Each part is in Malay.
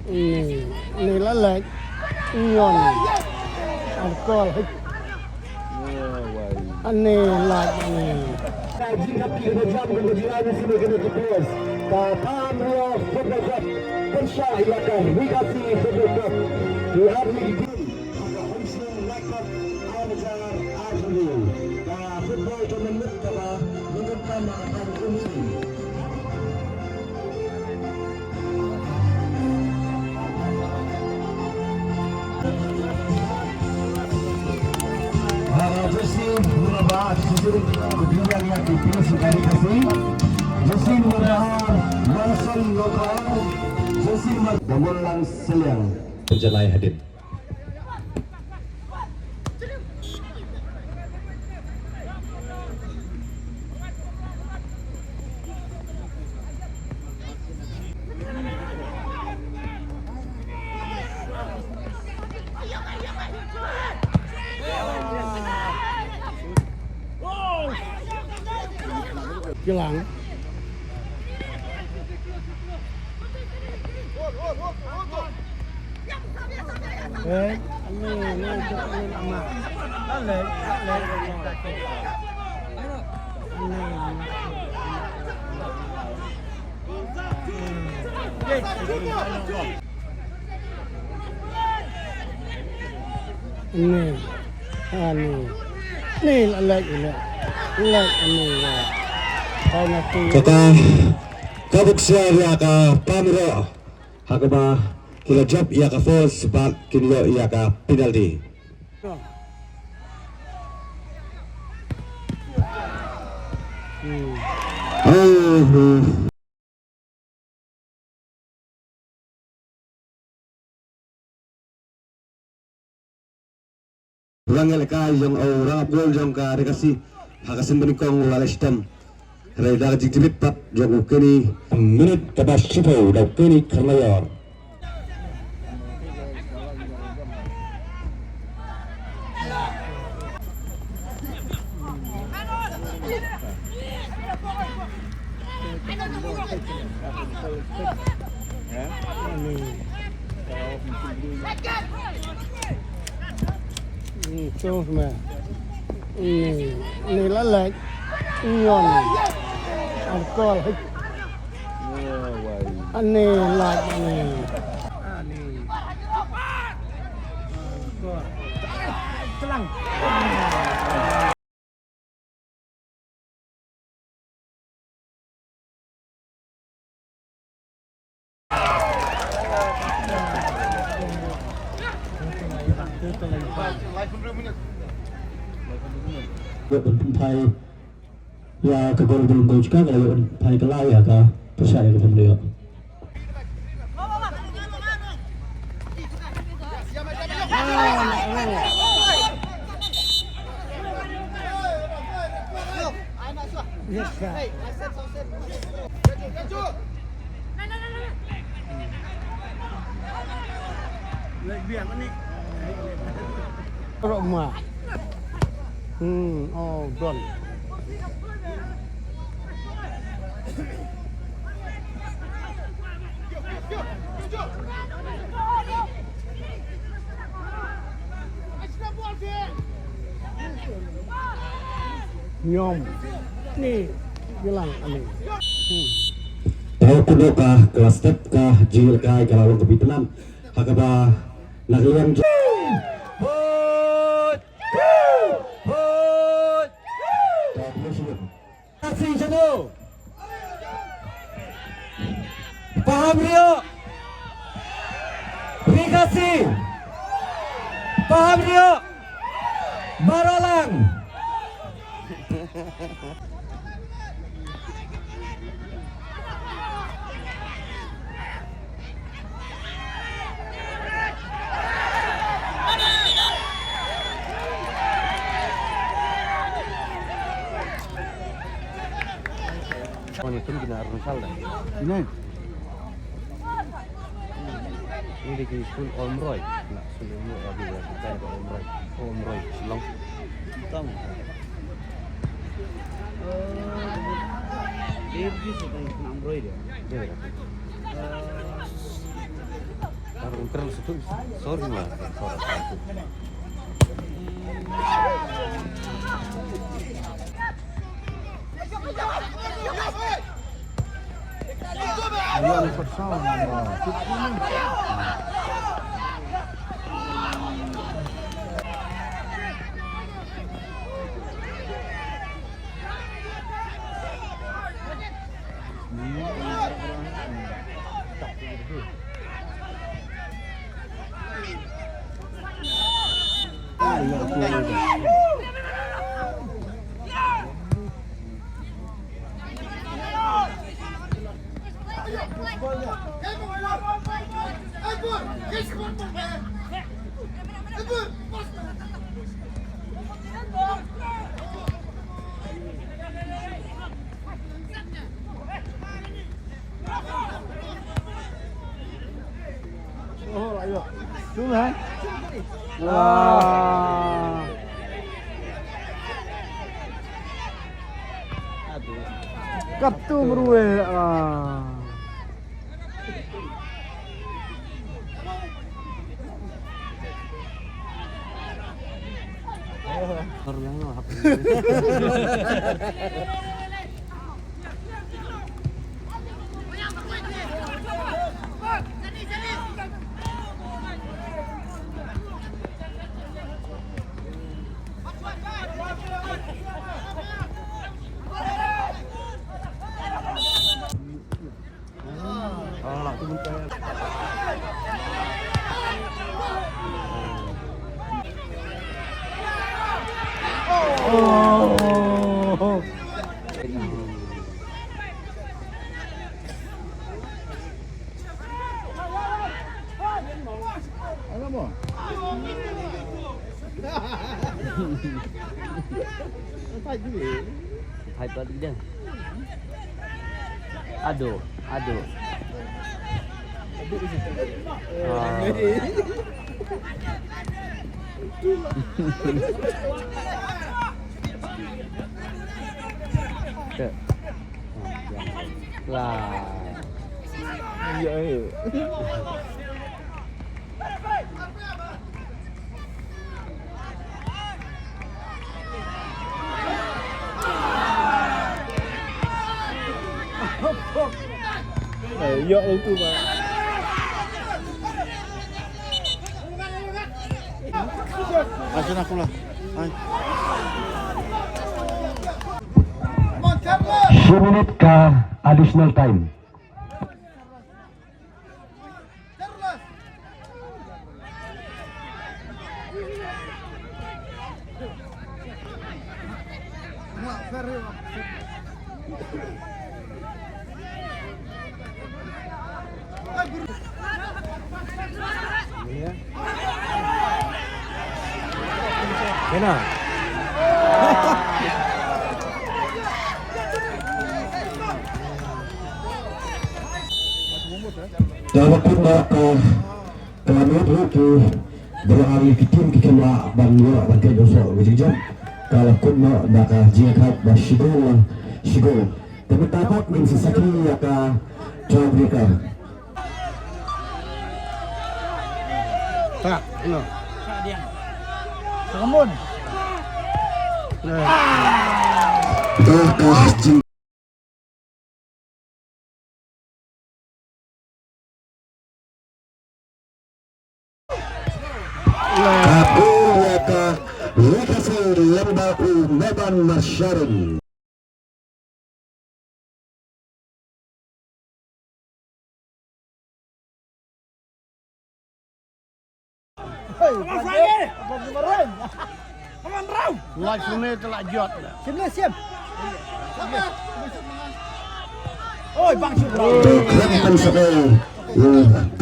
Ini lalek nyon alkohol ini lagi jika kita jam kemudian sini kita terus KRAM Football Club persyahilakan Wikasi Football Club di hari ini football tournament kala menentang Al-Qur'an. Jersey Murabah sesuai kebijakan yang dipilih sekali kasih. Jersey Murabah Marcel Lokal Jersey Damulang Seliang penjalai hadir. Hilang. Ini amat. Lek. Ini lek ini. Kata kabuk siya ka pamiro hakba kila job iya ka force sebab kinyo iya ka penalty. Rangel ka yung orang gol yung ka rekasi hakasin benikong wala sistem. Radar jiktimit pat jauh kini minit tabas sipo dah kini kerlayar. Ini lalek nyon alkohol ini lagi telang Thai ya kebal belum tahu juga kalau Thai kelau ya kah percaya ke beliau. Rumah. Oh, gol. Nyom. Ni bilang ani. Tahu kudo kah, kelas step kah, jil kah, kalau lebih tenang, hakaba nagliang. Kasih satu. Paham Rio? Dikasih. Paham Rio? Barolang. Itu gina Arunasal dah. Ini di school Omroy. Nak school Omroy ada kita ada Omroy Silong. Hitam. Dia di situ Omroy dia. keras itu sorry lah. Sungai. Wah. Kaptu meruwe. Oh. Alamak. Fight dulu. Fight balik dia. Aduh. Lah. Ya. Ya itu Pak. Asin aku lah. Hai. 10 minit ka additional time. Kena. Dapat pula kami itu beralih ke tim kita nak bangga bagai dosa berjejak. Kalau kuna nak jihad bersyukur, tapi dapat mensisaki akan coba mereka. Tak, no. Samun. Kapulaka Lekasir Lembaku Medan Masyarun. Live sungai telah jod. Sini siap. Oi bang Syukron. Kelihatan sekali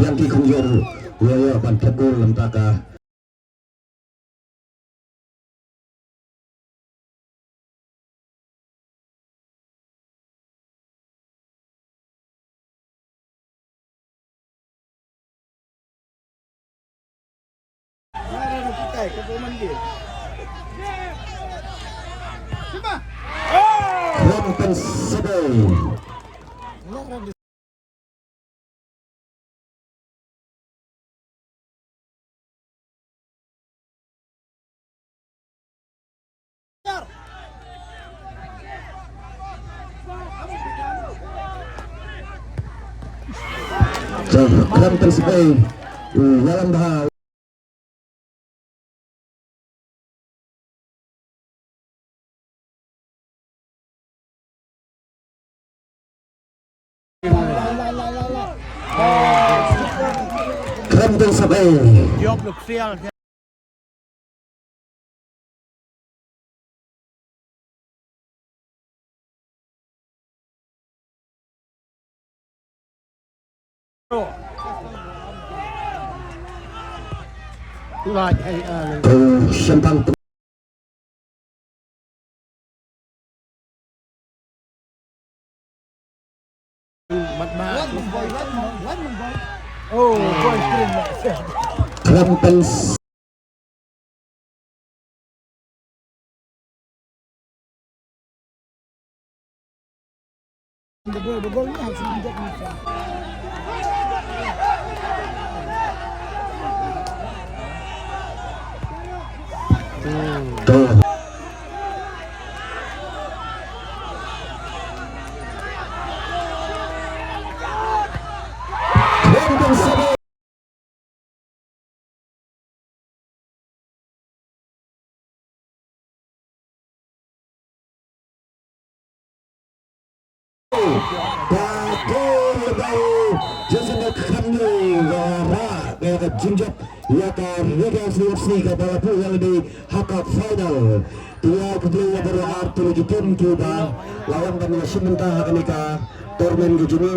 yang dikunjur wilayah Bantegul Lentaka. Kelihatan sekali. KRAM tersebut dalam bahaya. KRAM tersebut Job lu sial. Like Sempang Oh, boy, kidding me. KRAM The goal ni harus dijadikan. tuh. KRAM tersebut jinjak ya kan Liga Seleksi kepala yang di HAKHMAT final dua kedua berharap tujuh tim Cuba lawan dan sementara ketika turnamen ke Juni